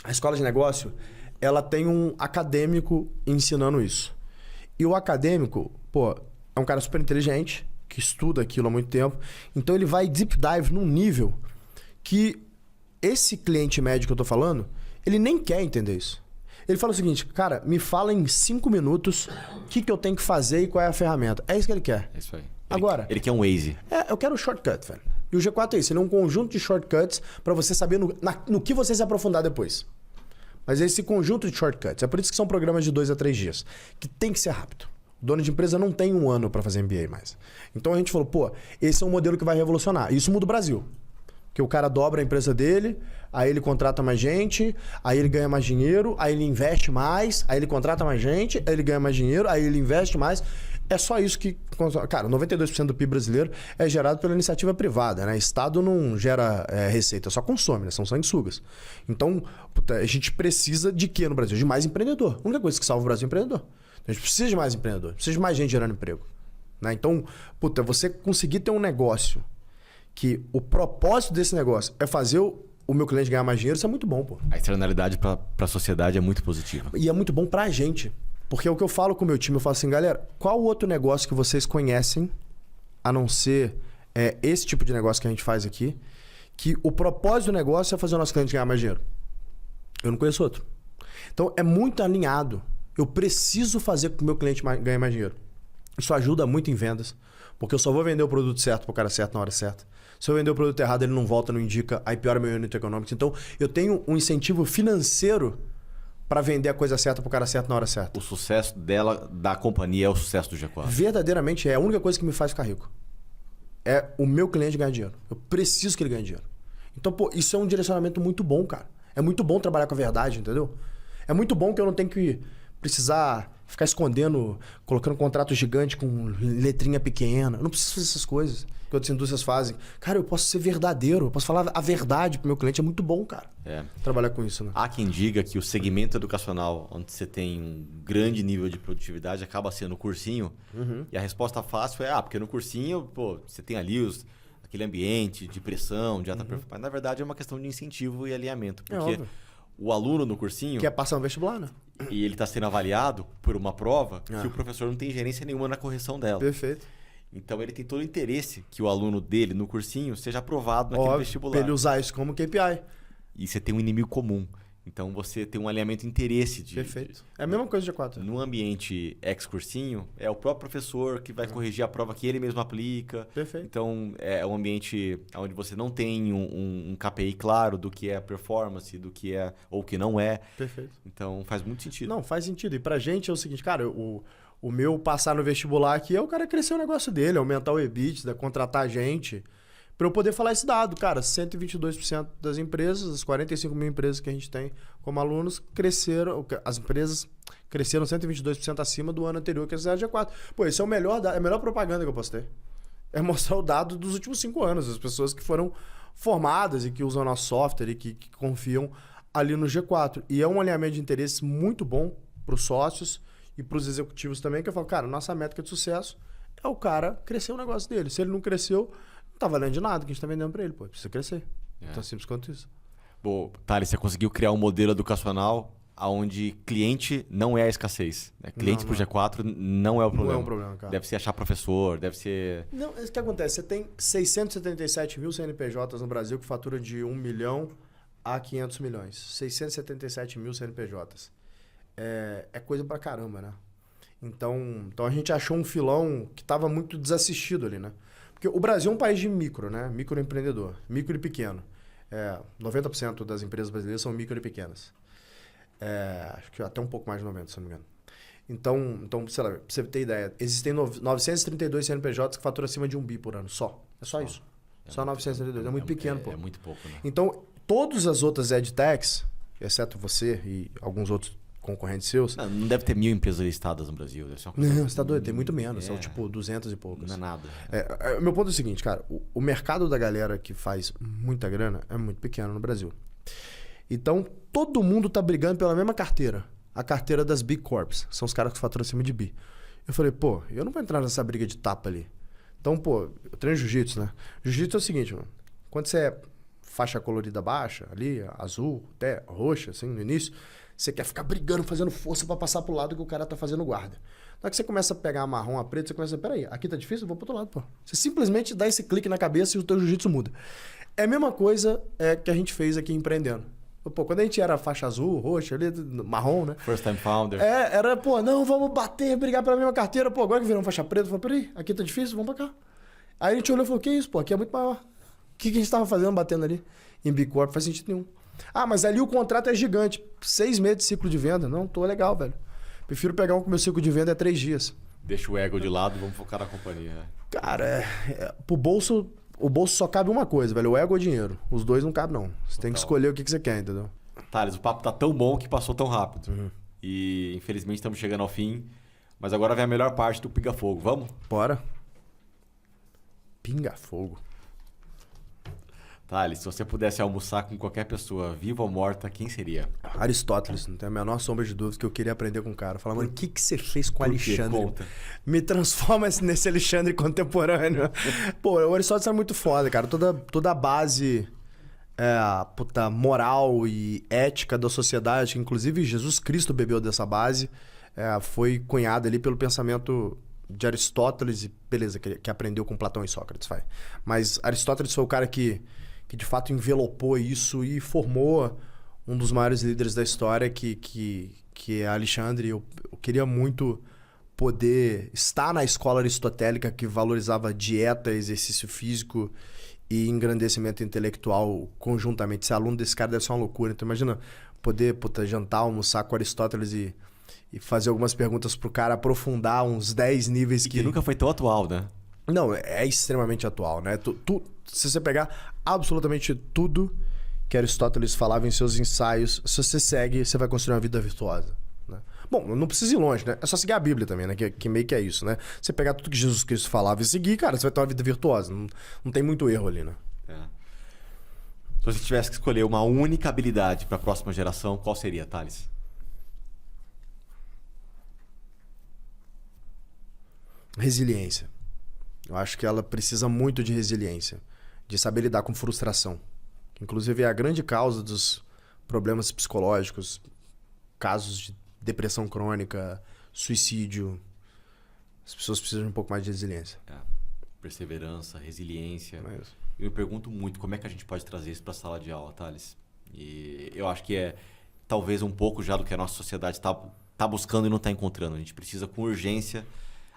a escola de negócio... ela tem um acadêmico ensinando isso. E o acadêmico, pô, é um cara super inteligente, que estuda aquilo há muito tempo. Então ele vai deep dive num nível que esse cliente médio que eu tô falando, ele nem quer entender isso. Ele fala o seguinte, cara, me fala em 5 minutos o que eu tenho que fazer e qual é a ferramenta. É isso que ele quer. É isso aí. Agora... Ele quer um Waze. eu quero um shortcut, velho. E o G4 é isso, ele é um conjunto de shortcuts para você saber no que você se aprofundar depois. Mas é esse conjunto de shortcuts. É por isso que são programas de 2 a 3 dias. Que tem que ser rápido. O dono de empresa não tem 1 ano para fazer MBA mais. Então a gente falou, pô, esse é um modelo que vai revolucionar. Isso muda o Brasil. Porque o cara dobra a empresa dele, aí ele contrata mais gente, aí ele ganha mais dinheiro, aí ele investe mais, aí ele contrata mais gente, aí ele ganha mais dinheiro, aí ele investe mais. É só isso que... Cara, 92% do PIB brasileiro é gerado pela iniciativa privada, né? Estado não gera receita, só consome, né? São sanguessugas. Então, puta, a gente precisa de quê no Brasil? De mais empreendedor. A única coisa que salva o Brasil é empreendedor. Então, a gente precisa de mais empreendedor, precisa de mais gente gerando emprego. Né? Então, puta, você conseguir ter um negócio que o propósito desse negócio é fazer o meu cliente ganhar mais dinheiro, isso é muito bom, pô. A externalidade para a sociedade é muito positiva. E é muito bom pra gente. Porque é o que eu falo com o meu time, eu falo assim, galera, qual outro negócio que vocês conhecem, a não ser esse tipo de negócio que a gente faz aqui, que o propósito do negócio é fazer o nosso cliente ganhar mais dinheiro? Eu não conheço outro. Então, é muito alinhado. Eu preciso fazer com que o meu cliente ganhe mais dinheiro. Isso ajuda muito em vendas, porque eu só vou vender o produto certo para o cara certo na hora certa. Se eu vender o produto errado, ele não volta, não indica, aí piora meu unit economics. Então, eu tenho um incentivo financeiro para vender a coisa certa para o cara certo na hora certa. O sucesso da companhia é o sucesso do G4. Verdadeiramente é a única coisa que me faz ficar rico. É o meu cliente ganhar dinheiro. Eu preciso que ele ganhe dinheiro. Então, pô, isso é um direcionamento muito bom, cara. É muito bom trabalhar com a verdade, entendeu? É muito bom que eu não tenho que precisar ficar escondendo, colocando contrato gigante com letrinha pequena. Eu não preciso fazer essas coisas que outras indústrias fazem. Cara, eu posso ser verdadeiro, eu posso falar a verdade pro meu cliente. É muito bom, cara. Trabalhar com isso, né? Há quem diga que o segmento educacional, onde você tem um grande nível de produtividade, acaba sendo o cursinho. E a resposta fácil é, porque no cursinho, pô, você tem ali aquele ambiente de pressão, de alta performance. Mas, na verdade, é uma questão de incentivo e alinhamento. Porque óbvio. o aluno no cursinho... Quer passar um vestibular, né? E ele está sendo avaliado por uma prova que o professor não tem gerência nenhuma na correção dela. Perfeito. Então, ele tem todo o interesse que o aluno dele no cursinho seja aprovado naquele vestibular. Pra ele usar isso como KPI. E você tem um inimigo comum. Então, você tem um alinhamento de interesse. Perfeito. É a mesma coisa de G4. No ambiente ex-cursinho, é o próprio professor que vai corrigir a prova que ele mesmo aplica. Perfeito. Então, é um ambiente onde você não tem um KPI claro do que é performance, do que é ou que não é. Perfeito. Então, faz muito sentido. Não, faz sentido. E pra gente é o seguinte, cara, o meu passar no vestibular aqui é o cara crescer o negócio dele, aumentar o EBITDA, contratar gente, pra eu poder falar esse dado. Cara, 122% das empresas, as 45 mil empresas que a gente tem como alunos, cresceram, as empresas cresceram 122% acima do ano anterior, que é a G4. Pô, esse é o melhor dado, é a melhor propaganda que eu posso ter. É mostrar o dado dos últimos 5 anos, as pessoas que foram formadas e que usam nosso software e que confiam ali no G4. E é um alinhamento de interesses muito bom para os sócios e para os executivos também, que eu falo, cara, nossa métrica de sucesso é o cara crescer o negócio dele. Se ele não cresceu, não tá valendo de nada que a gente tá vendendo para ele, pô, precisa crescer. Tão simples quanto isso. Bom, Thales, você conseguiu criar um modelo educacional onde cliente não é a escassez. Né? Cliente pro G4 não é o problema. Não é um problema, cara. Deve ser achar professor, deve ser... Não, o que acontece? Você tem 677 mil CNPJs no Brasil que faturam de 1 milhão a 500 milhões. 677 mil CNPJs. É coisa pra caramba, né? Então a gente achou um filão que estava muito desassistido ali, né? Porque o Brasil é um país de micro, né? Microempreendedor, micro e pequeno. 90% das empresas brasileiras são micro e pequenas. Acho que até um pouco mais de 90%, se não me engano. Então, sei lá, pra você ter ideia, existem 932 CNPJs que faturam acima de 1 bi por ano, só. É só isso. Só 932. É muito pequeno, pô. É muito pouco, né? Então, todas as outras edtechs, exceto você e alguns outros concorrentes seus... Não deve ter 1000 empresas listadas no Brasil. Deve ser uma coisa... Não, você tá doido, tem muito menos. São tipo 200 e poucos. Não é nada. Meu ponto é o seguinte, cara. O mercado da galera que faz muita grana é muito pequeno no Brasil. Então, todo mundo tá brigando pela mesma carteira. A carteira das Big Corps. São os caras que faturam acima de bi. Eu falei, pô, eu não vou entrar nessa briga de tapa ali. Então, pô, eu treino jiu-jitsu, né? Jiu-jitsu é o seguinte, mano. Quando você é faixa colorida baixa, ali, azul, até roxa, assim, no início... Você quer ficar brigando, fazendo força pra passar pro lado que o cara tá fazendo guarda. Na hora que você começa a pegar a marrom, a preta, você começa a... Peraí, aqui tá difícil? Eu vou pro outro lado, pô. Você simplesmente dá esse clique na cabeça e o teu jiu-jitsu muda. É a mesma coisa que a gente fez aqui empreendendo. Pô, quando a gente era faixa azul, roxa, ali, marrom, né? First time founder. Era, pô, não, vamos bater, brigar pela mesma carteira. Pô, agora que viramos faixa preta, eu falei, peraí, aqui tá difícil, vamos pra cá. Aí a gente olhou e falou, que isso, pô, aqui é muito maior. O que a gente tava fazendo, batendo ali? Em Big Corp, faz sentido nenhum. Ah, mas ali o contrato é gigante. 6 meses de ciclo de venda. Não, tô legal, velho. Prefiro pegar um que o meu ciclo de venda é 3 dias. Deixa o ego de lado e vamos focar na companhia. Cara, pro bolso, o bolso só cabe uma coisa, velho. O ego ou o dinheiro. Os dois não cabem, não. Você tem que escolher o que você quer, entendeu? Thales, o papo tá tão bom que passou tão rápido. E infelizmente estamos chegando ao fim. Mas agora vem a melhor parte do Pinga Fogo. Vamos? Bora. Pinga Fogo. Thales, se você pudesse almoçar com qualquer pessoa, viva ou morta, quem seria? Aristóteles, não tem a menor sombra de dúvida que eu queria aprender com o cara. Falar, mano, o que você fez com o Alexandre? Conta. Me transforma nesse Alexandre contemporâneo. Pô, o Aristóteles é muito foda, cara. Toda a base moral e ética da sociedade, que inclusive Jesus Cristo bebeu dessa base, foi cunhada ali pelo pensamento de Aristóteles, e beleza, que aprendeu com Platão e Sócrates, vai. Mas Aristóteles foi o cara que de fato envelopou isso e formou um dos maiores líderes da história, que é Alexandre. Eu queria muito poder estar na escola aristotélica que valorizava dieta, exercício físico e engrandecimento intelectual conjuntamente. Ser aluno desse cara deve ser uma loucura. Então imagina poder jantar, almoçar com Aristóteles e fazer algumas perguntas pro cara, aprofundar uns 10 níveis que nunca foi tão atual, né? Não, é extremamente atual, né? Se você pegar absolutamente tudo que Aristóteles falava em seus ensaios, se você segue, você vai construir uma vida virtuosa, né? Bom, não precisa ir longe, né? É só seguir a Bíblia também, né? Que meio que é isso, né? Você pegar tudo que Jesus Cristo falava e seguir, cara, você vai ter uma vida virtuosa. Não tem muito erro ali, né? Se você tivesse que escolher uma única habilidade para a próxima geração, qual seria, Thales? Resiliência. Eu acho que ela precisa muito de resiliência. de saber lidar com frustração. Inclusive é a grande causa dos problemas psicológicos, casos de depressão crônica, suicídio. As pessoas precisam de um pouco mais de resiliência. Perseverança, resiliência. É isso. Eu me pergunto muito como é que a gente pode trazer isso para a sala de aula, Thales. E eu acho que é talvez um pouco já do que a nossa sociedade está buscando e não está encontrando. A gente precisa, com urgência,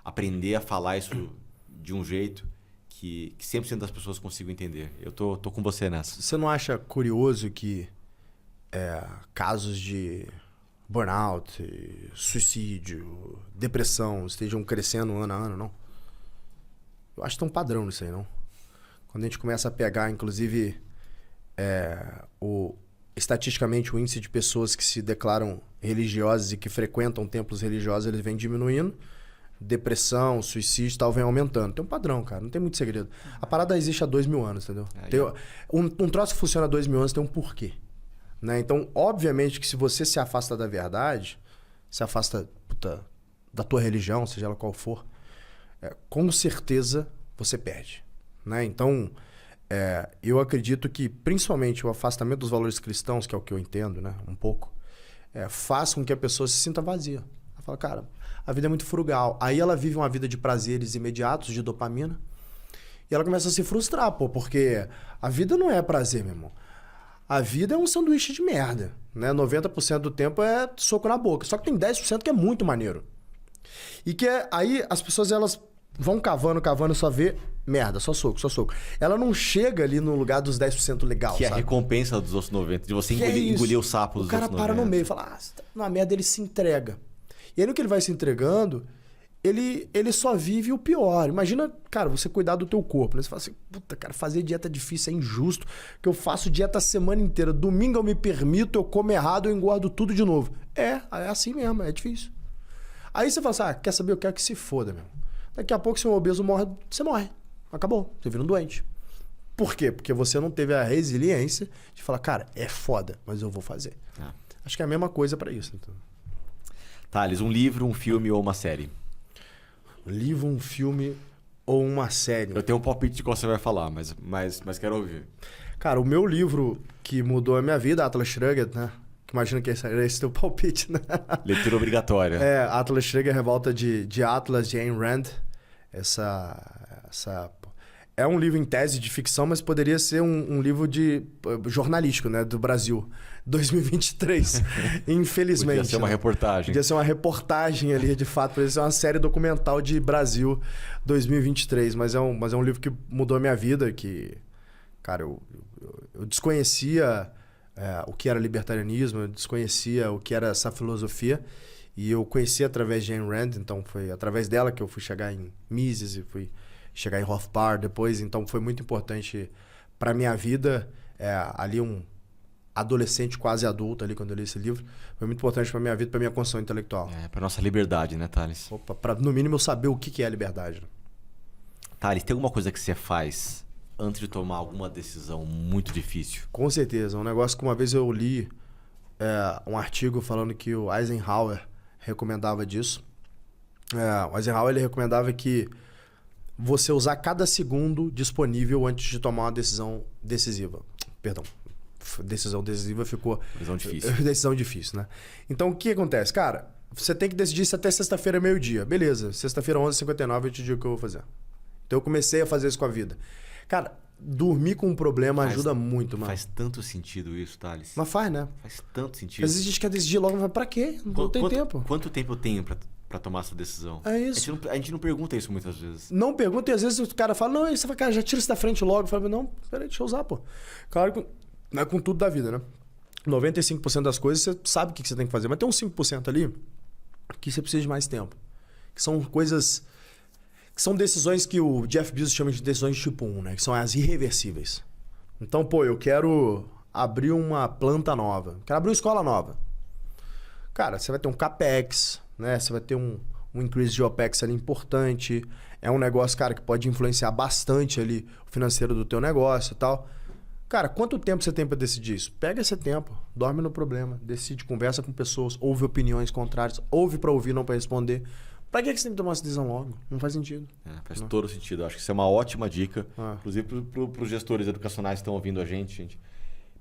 aprender a falar isso de um jeito que 100% das pessoas consigam entender. Eu tô com você nessa. Você não acha curioso que casos de burnout, suicídio, depressão estejam crescendo ano a ano, não? Eu acho que tem um padrão nisso aí, não? Quando a gente começa a pegar, inclusive, estatisticamente o índice de pessoas que se declaram religiosas e que frequentam templos religiosos, ele vem diminuindo. Depressão, suicídio e tal, vem aumentando. Tem um padrão, cara. Não tem muito segredo. A parada existe há 2000 anos, entendeu? Um troço que funciona há 2000 anos tem um porquê. Né? Então, obviamente que se você se afasta da verdade, se afasta da tua religião, seja ela qual for, com certeza você perde. Né? Então, eu acredito que principalmente o afastamento dos valores cristãos, que é o que eu entendo, né? Um pouco, faz com que a pessoa se sinta vazia. Ela fala, cara, a vida é muito frugal. Aí ela vive uma vida de prazeres imediatos, de dopamina, e ela começa a se frustrar, porque a vida não é prazer, meu irmão. A vida é um sanduíche de merda, né? 90% do tempo é soco na boca. Só que tem 10% que é muito maneiro. E que aí as pessoas elas vão cavando, só vê merda, só soco. Ela não chega ali no lugar dos 10% legal, que sabe? é a recompensa dos outros 90%, de você engolir o sapo dos outros 90%. O cara para no meio e fala, você tá na merda, ele se entrega. E aí no que ele vai se entregando, ele só vive o pior. Imagina, cara, você cuidar do teu corpo, né? Você fala assim, puta, cara, fazer dieta é difícil, é injusto, que eu faço dieta a semana inteira. Domingo eu me permito, eu como errado, eu engordo tudo de novo. É assim mesmo, é difícil. Aí você fala assim, quer saber? Eu quero que se foda, meu. Daqui a pouco, se um obeso morre, você morre. Acabou, você vira um doente. Por quê? Porque você não teve a resiliência de falar, cara, é foda, mas eu vou fazer. Acho que é a mesma coisa pra isso. Então. Thales, um livro, um filme ou uma série? Um livro, um filme ou uma série? Eu tenho um palpite de qual você vai falar, mas quero ouvir. Cara, o meu livro que mudou a minha vida, Atlas Shrugged, né? Imagina que esse é teu palpite, né? Leitura obrigatória. Atlas Shrugged, Revolta de Atlas, de Ayn Rand. É um livro em tese de ficção, mas poderia ser um livro de jornalístico, né? Do Brasil. 2023. Infelizmente. Podia ser uma reportagem. Podia ser uma reportagem ali, de fato. Podia ser uma série documental de Brasil 2023. Mas é um livro que mudou a minha vida, que... Cara, eu desconhecia o que era libertarianismo, eu desconhecia o que era essa filosofia. E eu conheci através de Ayn Rand, então foi através dela que eu fui chegar em Mises e fui chegar em Rothbard depois. Então foi muito importante para minha vida, ali um adolescente quase adulto ali quando eu li esse livro. Foi muito importante para minha vida, para minha construção intelectual. Para nossa liberdade, né, Thales? Para no mínimo eu saber o que é a liberdade. Thales, tem alguma coisa que você faz antes de tomar alguma decisão muito difícil? Com certeza. Um negócio que uma vez eu li um artigo falando que o Eisenhower recomendava disso. O Eisenhower ele recomendava que você usar cada segundo disponível antes de tomar uma decisão decisiva. Perdão. Decisão decisiva ficou... Decisão difícil. Decisão difícil, né? Então, o que acontece? Cara, você tem que decidir isso até sexta-feira, meio-dia. Beleza. Sexta-feira, 11h59, eu te digo o que eu vou fazer. Então, eu comecei a fazer isso com a vida. Cara, dormir com um problema ajuda muito, mano. Faz tanto sentido isso, Thales. Mas faz, né? Faz tanto sentido. Às vezes a gente quer decidir logo, mas pra quê? Não tem tempo. Quanto tempo eu tenho pra tomar essa decisão? É isso. A gente não pergunta isso muitas vezes. Não pergunta e às vezes o cara fala, não, aí você fala, cara, já tira isso da frente logo. Eu falo, não, peraí, deixa eu usar, pô. Claro que não é com tudo da vida, né? 95% das coisas você sabe o que você tem que fazer, mas tem uns 5% ali que você precisa de mais tempo. Que são coisas... Que são decisões que o Jeff Bezos chama de decisões tipo 1, né? Que são as irreversíveis. Então, pô, eu quero abrir uma planta nova. Quero abrir uma escola nova. Cara, você vai ter um CAPEX, né? Você vai ter um increase de OPEX ali importante. É um negócio, cara, que pode influenciar bastante ali o financeiro do teu negócio e tal. Cara, quanto tempo você tem para decidir isso? Pega esse tempo, dorme no problema, decide, conversa com pessoas, ouve opiniões contrárias, ouve para ouvir, não para responder. Pra que você tem que tomar essa decisão logo? Não faz sentido. Faz todo sentido. Eu acho que isso é uma ótima dica. Ah. Inclusive para os gestores educacionais que estão ouvindo a gente.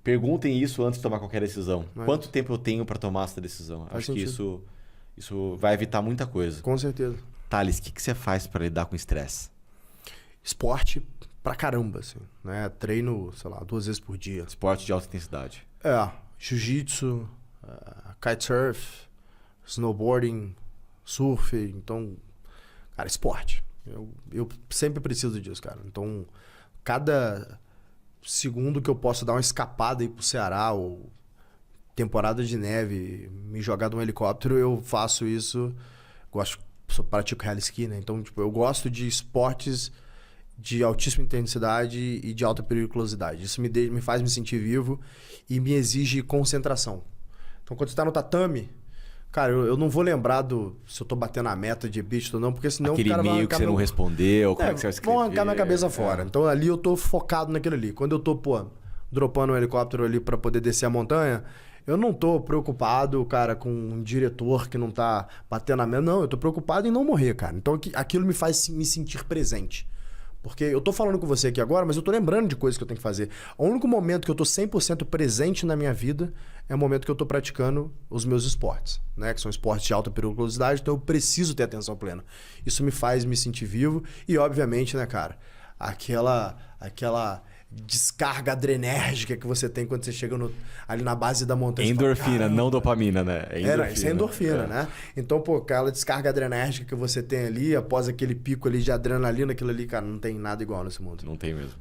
Perguntem isso antes de tomar qualquer decisão. Quanto tempo eu tenho para tomar essa decisão? Acho que isso vai evitar muita coisa. Com certeza. Thales, o que você faz para lidar com estresse? Esporte pra caramba, assim, né? Treino, sei lá, 2 vezes por dia. Esporte de alta intensidade. Jiu-jitsu, kitesurf, snowboarding, surf. Então, cara, esporte. Eu sempre preciso disso, cara. Então, cada segundo que eu posso dar uma escapada aí pro Ceará ou temporada de neve, me jogar de um helicóptero, eu faço isso. Pratico rally ski, né? Então, tipo, eu gosto de esportes de altíssima intensidade e de alta periculosidade. Isso me faz me sentir vivo e me exige concentração. Então, quando você tá no tatame, cara, eu não vou lembrar se eu tô batendo a meta de beat ou não, porque senão aquele o cara vai e-mail que você não respondeu, como é que você vai escrever? Vão arrancar minha cabeça fora. Então, ali eu tô focado naquilo ali. Quando eu tô, dropando um helicóptero ali para poder descer a montanha, eu não tô preocupado, cara, com um diretor que não tá batendo a meta. Não, eu tô preocupado em não morrer, cara. Então, aquilo me faz me sentir presente. Porque eu tô falando com você aqui agora, mas eu tô lembrando de coisas que eu tenho que fazer. O único momento que eu tô 100% presente na minha vida é o momento que eu tô praticando os meus esportes, né? Que são esportes de alta periculosidade, então eu preciso ter atenção plena. Isso me faz me sentir vivo e, obviamente, né, cara, aquela descarga adrenérgica que você tem quando você chega ali na base da montanha. Endorfina, não dopamina, né? Isso é endorfina, né? Então, aquela descarga adrenérgica que você tem ali, após aquele pico ali de adrenalina, aquilo ali, cara, não tem nada igual nesse mundo. Não tem mesmo.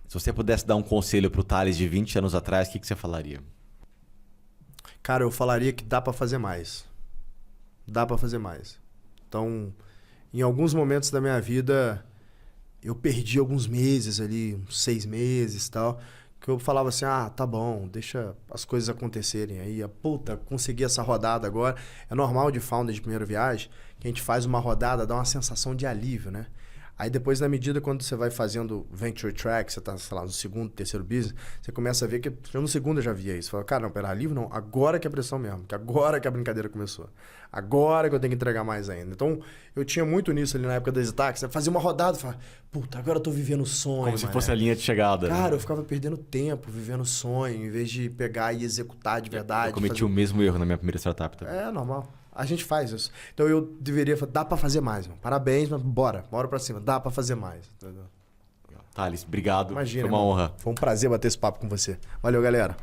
Se você pudesse dar um conselho pro Thales de 20 anos atrás, o que você falaria? Cara, eu falaria que dá pra fazer mais. Dá pra fazer mais. Então, em alguns momentos da minha vida, eu perdi alguns meses ali, uns 6 meses e tal, que eu falava assim, tá bom, deixa as coisas acontecerem aí. Consegui essa rodada agora. É normal de founder de primeira viagem, que a gente faz uma rodada, dá uma sensação de alívio, né? Aí depois, na medida quando você vai fazendo venture track, você tá, sei lá, no segundo, terceiro business, você começa a ver que já no segundo eu já via isso. Fala, cara, não, pera, alívio não, agora que é pressão mesmo, que agora que a brincadeira começou. Agora que eu tenho que entregar mais ainda. Então, eu tinha muito nisso ali na época das Itaques, você fazia uma rodada e falava, agora eu tô vivendo o sonho. Como se fosse a linha de chegada. Cara, eu ficava perdendo tempo vivendo o sonho, em vez de pegar e executar de verdade. Eu cometi o mesmo erro na minha primeira startup também. É normal. A gente faz isso. Então eu deveria falar, dá pra fazer mais, mano. Parabéns, mas bora pra cima. Dá pra fazer mais. Entendeu? Thales, obrigado. Imagina, foi uma honra. Foi um prazer bater esse papo com você. Valeu, galera.